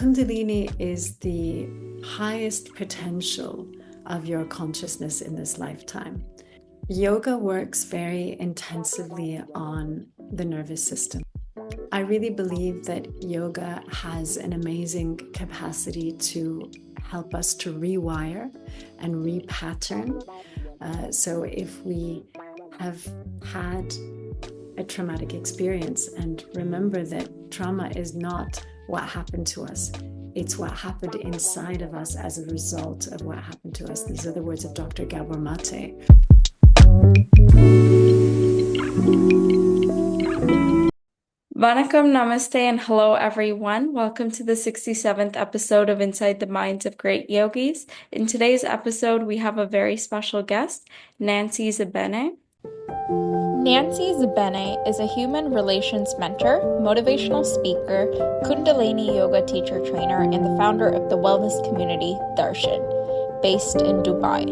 Kundalini is the highest potential of your consciousness in this lifetime. Yoga works very intensively on the nervous system. I really believe that yoga has an amazing capacity to help us to rewire and repattern. So if we have had a traumatic experience, and remember that trauma is not what happened to us, it's what happened inside of us as a result of what happened to us. These are the words of Dr. Gabor. Vanakkam, Namaste, and hello everyone. Welcome to the 67th episode of Inside the Minds of Great Yogis. In today's episode, we have a very special guest, Nancy Zabaneh. Nancy Zabaneh is a human relations mentor, motivational speaker, Kundalini yoga teacher trainer, and the founder of the wellness community, Darshan, based in Dubai.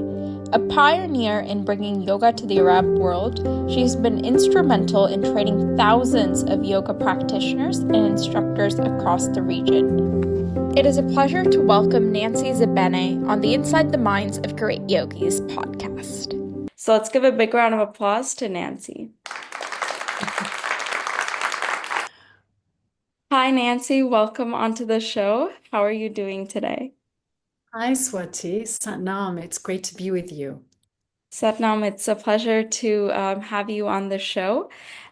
A pioneer in bringing yoga to the Arab world, she has been instrumental in training thousands of yoga practitioners and instructors across the region. It is a pleasure to welcome Nancy Zabaneh on the Inside the Minds of Great Yogis podcast. So let's give a big round of applause to Nancy. Hi, Nancy. Welcome onto the show. How are you doing today? Hi, Swati. Satnam, it's great to be with you. Satnam, it's a pleasure to have you on the show.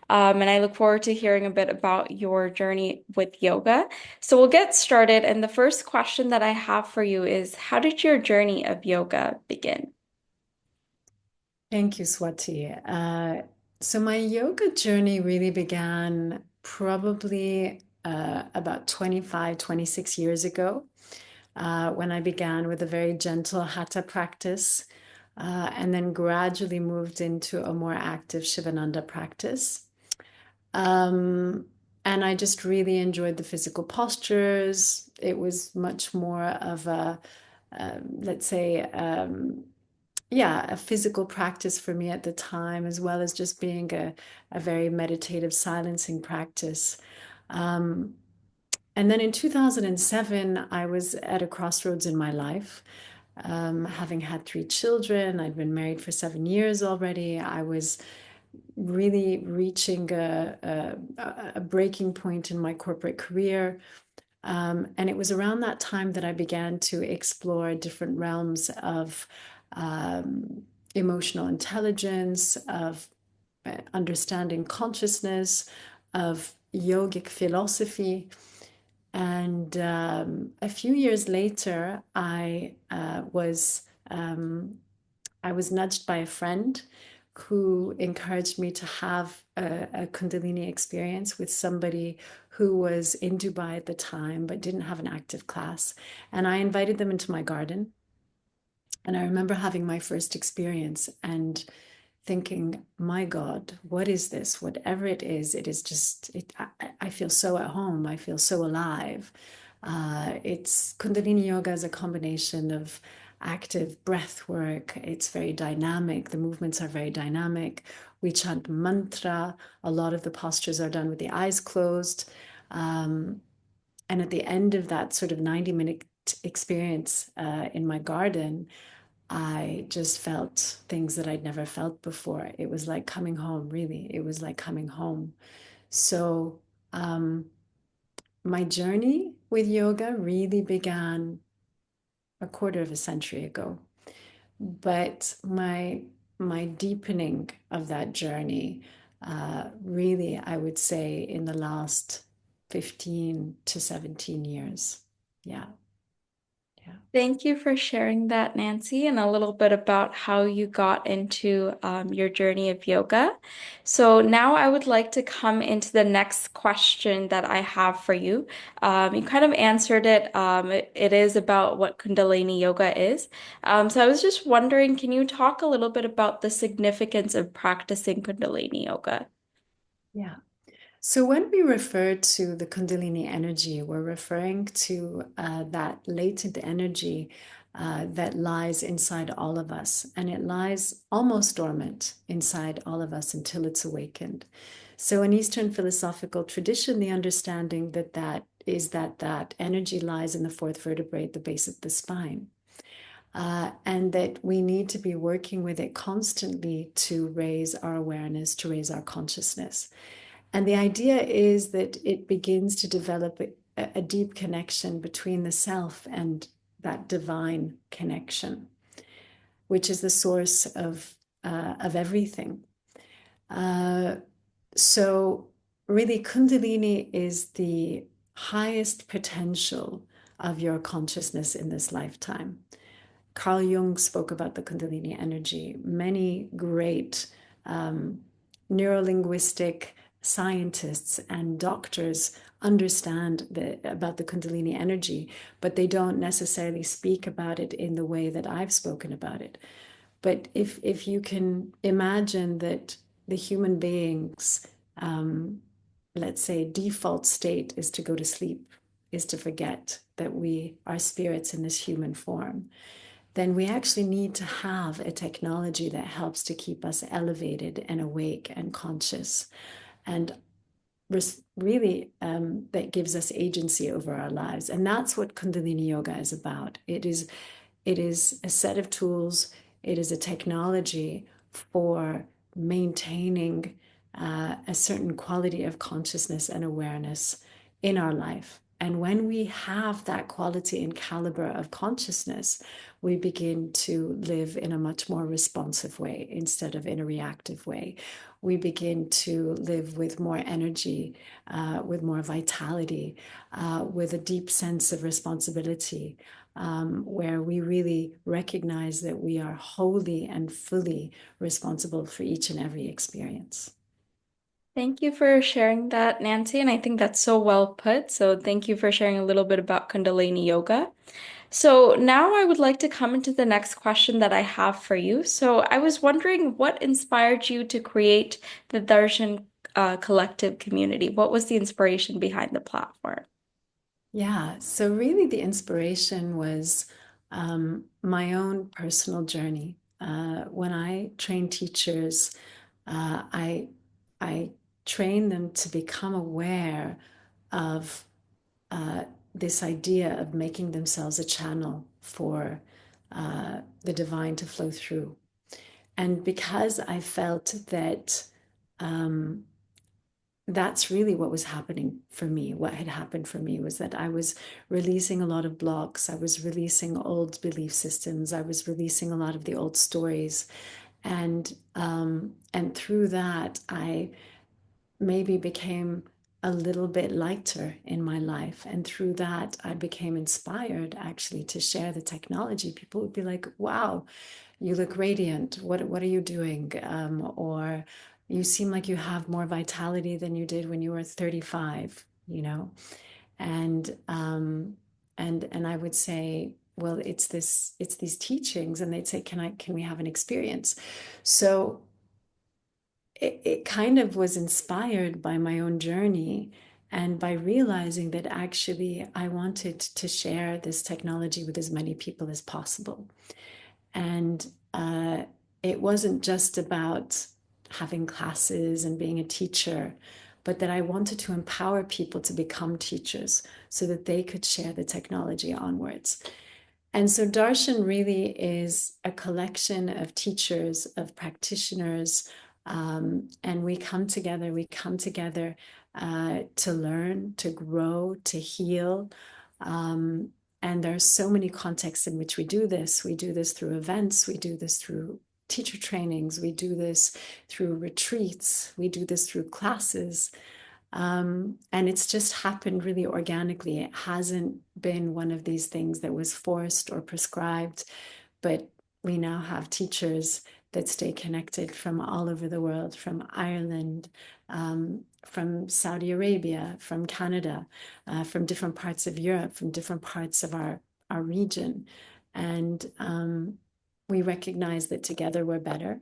And I look forward to hearing a bit about your journey with yoga. So we'll get started. And the first question that I have for you is, how did your journey of yoga begin? Thank you, Swati. So my yoga journey really began probably about 25, 26 years ago, when I began with a very gentle hatha practice, and then gradually moved into a more active Shivananda practice. And I just really enjoyed the physical postures. It was much more of a, let's say, a physical practice for me at the time, as well as just being a very meditative, silencing practice. And then in 2007, I was at a crossroads in my life. Having had 3 children, I'd been married for 7 years already. I was really reaching a breaking point in my corporate career. And it was around that time that I began to explore different realms of emotional intelligence, of understanding consciousness, of yogic philosophy. And a few years later, I was nudged by a friend who encouraged me to have a Kundalini experience with somebody who was in Dubai at the time but didn't have an active class. And I invited them into my garden. And I remember having my first experience and thinking, my God, what is this? Whatever it is just, I feel so at home. I feel so alive. It's Kundalini yoga is a combination of active breath work. It's very dynamic. The movements are very dynamic. We chant mantra. A lot of the postures are done with the eyes closed. And at the end of that sort of 90-minute experience in my garden, I just felt things that I'd never felt before. It was like coming home, really. It was like coming home. So my journey with yoga really began a quarter of a century ago. But my deepening of that journey, really, I would say, in the last 15 to 17 years. Yeah. Thank you for sharing that, Nancy, and a little bit about how you got into your journey of yoga. So now I would like to come into the next question that I have for you. You kind of answered it. It is about what Kundalini yoga is. So I was just wondering, can you talk a little bit about the significance of practicing Kundalini yoga? Yeah. So when we refer to the Kundalini energy, we're referring to that latent energy that lies inside all of us, and it lies almost dormant inside all of us until it's awakened. So in Eastern philosophical tradition, the understanding that is that that energy lies in the fourth vertebrae at the base of the spine. And that we need to be working with it constantly to raise our awareness, to raise our consciousness. And the idea is that it begins to develop a deep connection between the self and that divine connection, which is the source of everything. So really, Kundalini is the highest potential of your consciousness in this lifetime. Carl Jung spoke about the Kundalini energy. Many great neurolinguistic scientists and doctors understand about the Kundalini energy, but they don't necessarily speak about it in the way that I've spoken about it. But if you can imagine that the human beings, let's say, default state is to go to sleep, is to forget that we are spirits in this human form, then we actually need to have a technology that helps to keep us elevated and awake and conscious, and really that gives us agency over our lives. And that's what Kundalini Yoga is about. It is a set of tools. It is a technology for maintaining a certain quality of consciousness and awareness in our life. And when we have that quality and caliber of consciousness, we begin to live in a much more responsive way instead of in a reactive way. We begin to live with more energy, with more vitality, with a deep sense of responsibility, where we really recognize that we are wholly and fully responsible for each and every experience. Thank you for sharing that, Nancy. And I think that's so well put. So thank you for sharing a little bit about Kundalini Yoga. So now I would like to come into the next question that I have for you. So I was wondering what inspired you to create the Darshan Collective community? What was the inspiration behind the platform? Yeah, so really the inspiration was my own personal journey. When I train teachers, I train them to become aware of this idea of making themselves a channel for the divine to flow through. And because I felt that that's really what was happening for me. What had happened for me was that I was releasing a lot of blocks. I was releasing old belief systems. I was releasing a lot of the old stories, and through that, I maybe became a little bit lighter in my life. And through that, I became inspired actually to share the technology. People would be like, wow, you look radiant. What are you doing? Or you seem like you have more vitality than you did when you were 35, you know? And and I would say, well, it's these teachings, and they'd say, can we have an experience? So it kind of was inspired by my own journey and by realizing that actually I wanted to share this technology with as many people as possible. And it wasn't just about having classes and being a teacher, but that I wanted to empower people to become teachers so that they could share the technology onwards. And so Darshan really is a collection of teachers, of practitioners, and we come together to learn, to grow, to heal. And there are so many contexts in which we do this. We do this through events, we do this through teacher trainings, we do this through retreats, we do this through classes. And it's just happened really organically. It hasn't been one of these things that was forced or prescribed, but we now have teachers that stay connected from all over the world, from Ireland, from Saudi Arabia, from Canada, from different parts of Europe, from different parts of our region. And we recognize that together we're better,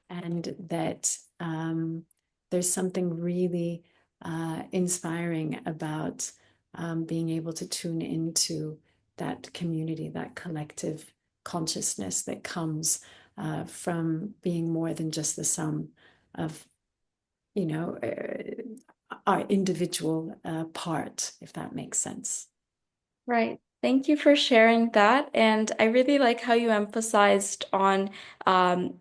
and that there's something really inspiring about being able to tune into that community, that collective consciousness that comes from being more than just the sum of, you know, our individual part, if that makes sense. Right. Thank you for sharing that. And I really like how you emphasized on um,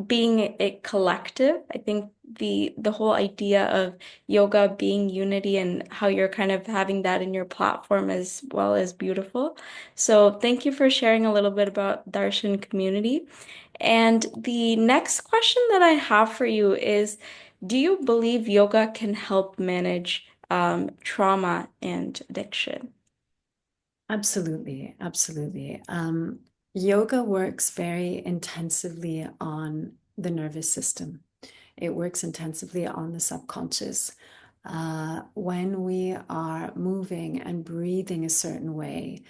being a collective. I think the whole idea of yoga being unity and how you're kind of having that in your platform as well is beautiful. So thank you for sharing a little bit about Darshan community. And the next question that I have for you is, do you believe yoga can help manage trauma and addiction? Absolutely, absolutely. Yoga works very intensively on the nervous system. It works intensively on the subconscious. When we are moving and breathing a certain way,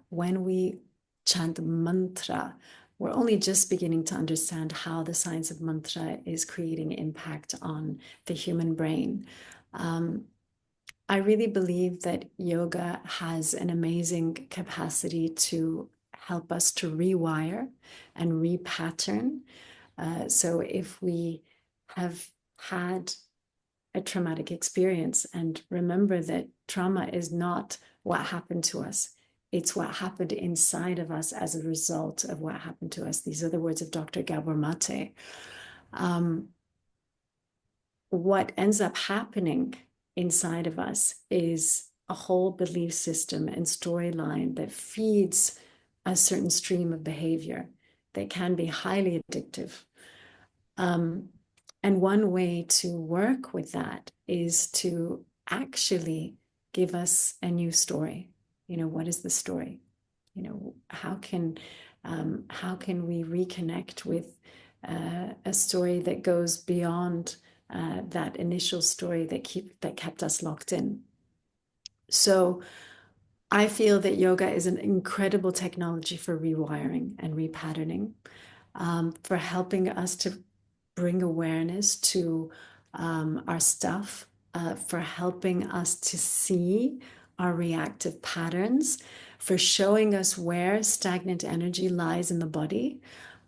when we chant mantra, we're only just beginning to understand how the science of mantra is creating impact on the human brain. Um, I really believe that yoga has an amazing capacity to help us to rewire and repattern. So if we have had a traumatic experience and remember that trauma is not what happened to us, it's what happened inside of us as a result of what happened to us. These are the words of Dr. Gabor Mate. Um, what ends up happening inside of us is a whole belief system and storyline that feeds a certain stream of behavior that can be highly addictive. Um, and one way to work with that is to actually give us a new story. You know, what is the story? You know, how can we reconnect with a story that goes beyond that initial story that kept us locked in? So I feel that yoga is an incredible technology for rewiring and repatterning, for helping us to bring awareness to our stuff, for helping us to see our reactive patterns, for showing us where stagnant energy lies in the body.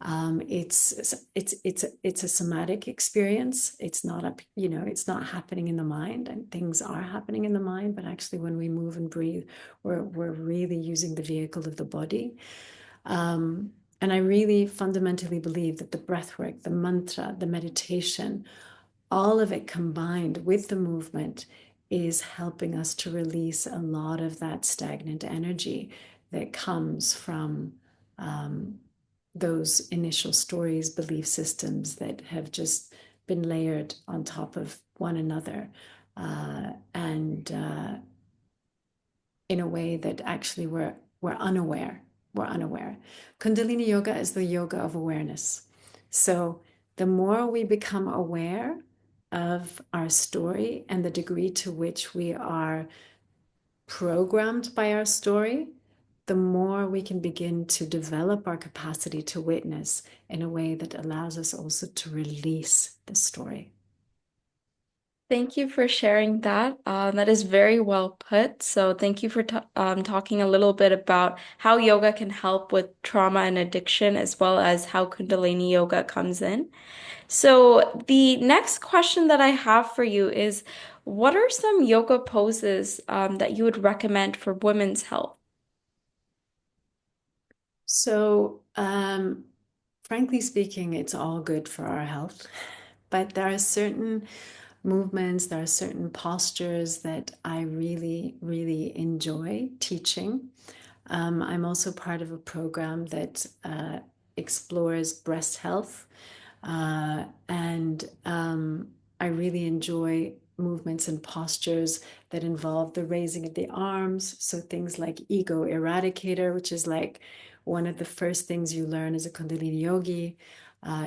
It's a somatic experience. It's not it's not happening in the mind, and things are happening in the mind. But actually, when we move and breathe, we're really using the vehicle of the body. And I really fundamentally believe that the breath work, the mantra, the meditation, all of it combined with the movement is helping us to release a lot of that stagnant energy that comes from um, those initial stories, belief systems that have just been layered on top of one another. And in a way that actually we're unaware. We're unaware. Kundalini yoga is the yoga of awareness. So the more we become aware of our story and the degree to which we are programmed by our story, the more we can begin to develop our capacity to witness in a way that allows us also to release the story. Thank you for sharing that. That is very well put. So, thank you for talking a little bit about how yoga can help with trauma and addiction, as well as how Kundalini yoga comes in. So, the next question that I have for you is, what are some yoga poses that you would recommend for women's health? So, frankly speaking, it's all good for our health, but there are certain movements, there are certain postures that I really, really enjoy teaching. I'm also part of a program that explores breast health. And I really enjoy movements and postures that involve the raising of the arms. So things like ego eradicator, which is like one of the first things you learn as a Kundalini yogi.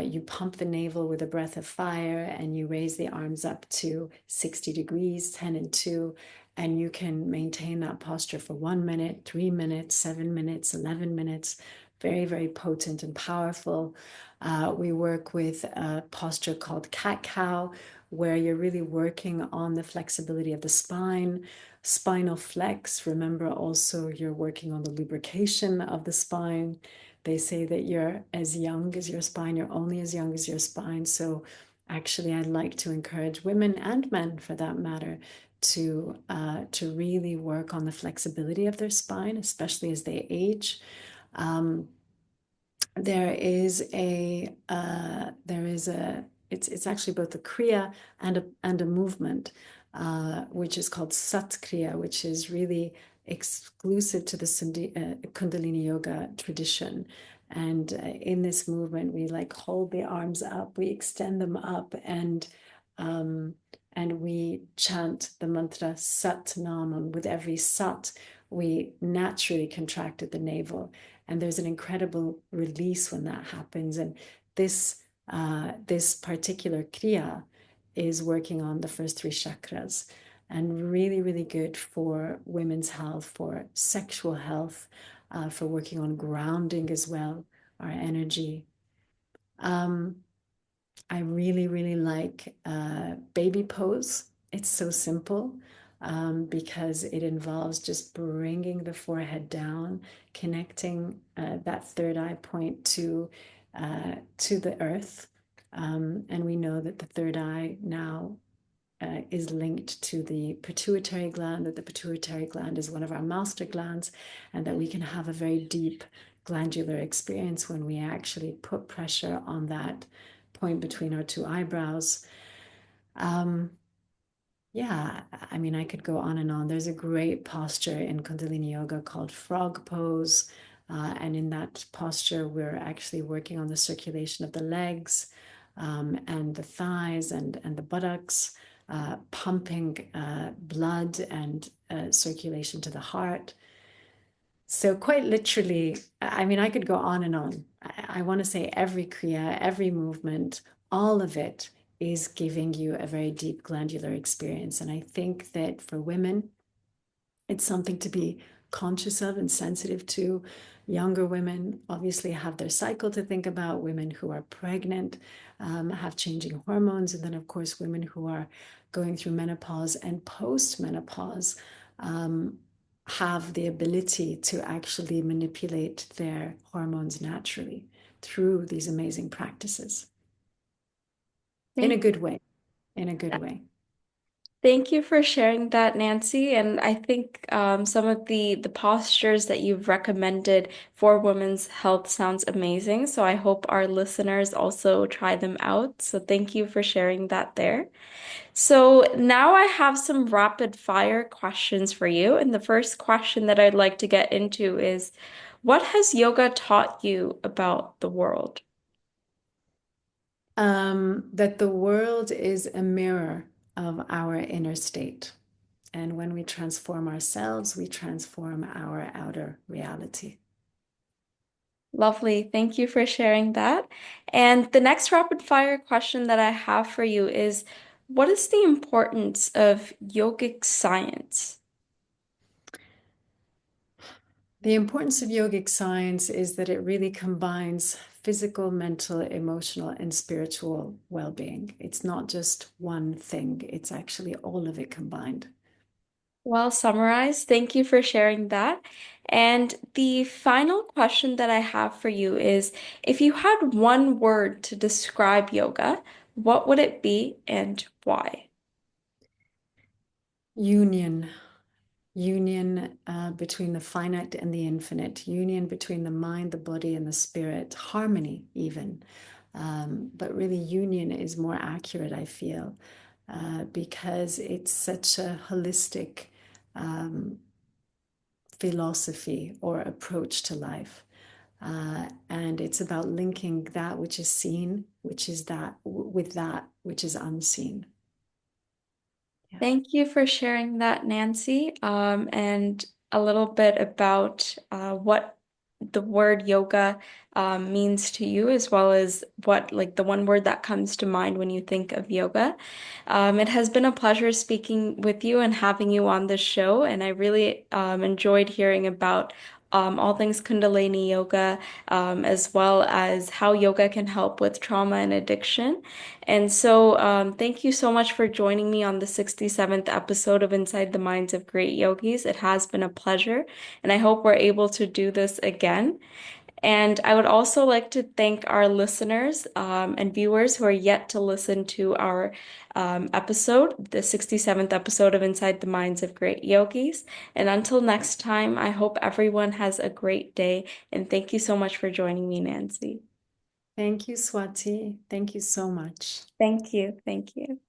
You pump the navel with a breath of fire and you raise the arms up to 60 degrees, 10 and 2. And you can maintain that posture for 1 minute, 3 minutes, 7 minutes, 11 minutes. Very, very potent and powerful. We work with a posture called cat cow, where you're really working on the flexibility of the spine, spinal flex. Remember also, you're working on the lubrication of the spine. They say that you're as young as your spine, you're only as young as your spine. So actually, I'd like to encourage women and men, for that matter, to really work on the flexibility of their spine, especially as they age. Um, there is a it's actually both a kriya and a movement, which is called Sat Kriya, which is really exclusive to the Kundalini yoga tradition. And in this movement, we like hold the arms up, we extend them up, um, and we chant the mantra Sat Nam. And with every Sat, we naturally contract at the navel, and there's an incredible release when that happens. And this particular kriya is working on the first three chakras, and really, really good for women's health, for sexual health, for working on grounding as well, our energy. Um, I really, really like baby pose. It's so simple, because it involves just bringing the forehead down, connecting that third eye point to the earth. And we know that the third eye now is linked to the pituitary gland, that the pituitary gland is one of our master glands, and that we can have a very deep glandular experience when we actually put pressure on that point between our two eyebrows. Um, yeah, I mean, I could go on and on. There's a great posture in Kundalini Yoga called frog pose. And in that posture, we're actually working on the circulation of the legs, and the thighs and the buttocks, pumping blood and circulation to the heart. So quite literally, I mean, I could go on and on. I want to say every kriya, every movement, all of it is giving you a very deep glandular experience. And I think that for women, it's something to be conscious of and sensitive to. Younger women obviously have their cycle to think about. Women who are pregnant have changing hormones. And then, of course, women who are going through menopause and post-menopause um, have the ability to actually manipulate their hormones naturally through these amazing practices in a Thank good way, in a good way. Thank you for sharing that, Nancy. And I think some of the postures that you've recommended for women's health sounds amazing. So I hope our listeners also try them out. So thank you for sharing that there. So now I have some rapid fire questions for you. And the first question that I'd like to get into is, what has yoga taught you about the world? That the world is a mirror of our inner state. And when we transform ourselves, we transform our outer reality. Lovely. Thank you for sharing that. And the next rapid fire question that I have for you is, what is the importance of yogic science? The importance of yogic science is that it really combines physical, mental, emotional, and spiritual well being. It's not just one thing, it's actually all of it combined. Well summarized. Thank you for sharing that. And the final question that I have for you is, if you had one word to describe yoga, what would it be and why? Union. Union between the finite and the infinite, union between the mind, the body, and the spirit, harmony, even. But really, union is more accurate, I feel, because it's such a holistic um, philosophy or approach to life. And it's about linking that which is seen, which is that, with that which is unseen. Yeah. Thank you for sharing that, Nancy, and a little bit about what the word yoga means to you, as well as what, like, the one word that comes to mind when you think of yoga. It has been a pleasure speaking with you and having you on this show, and I really enjoyed hearing about all things Kundalini yoga, as well as how yoga can help with trauma and addiction. And so, thank you so much for joining me on the 67th episode of Inside the Minds of Great Yogis. It has been a pleasure, and I hope we're able to do this again. And I would also like to thank our listeners and viewers who are yet to listen to our episode, the 67th episode of Inside the Minds of Great Yogis. And until next time, I hope everyone has a great day. And thank you so much for joining me, Nancy. Thank you, Swati. Thank you so much. Thank you. Thank you.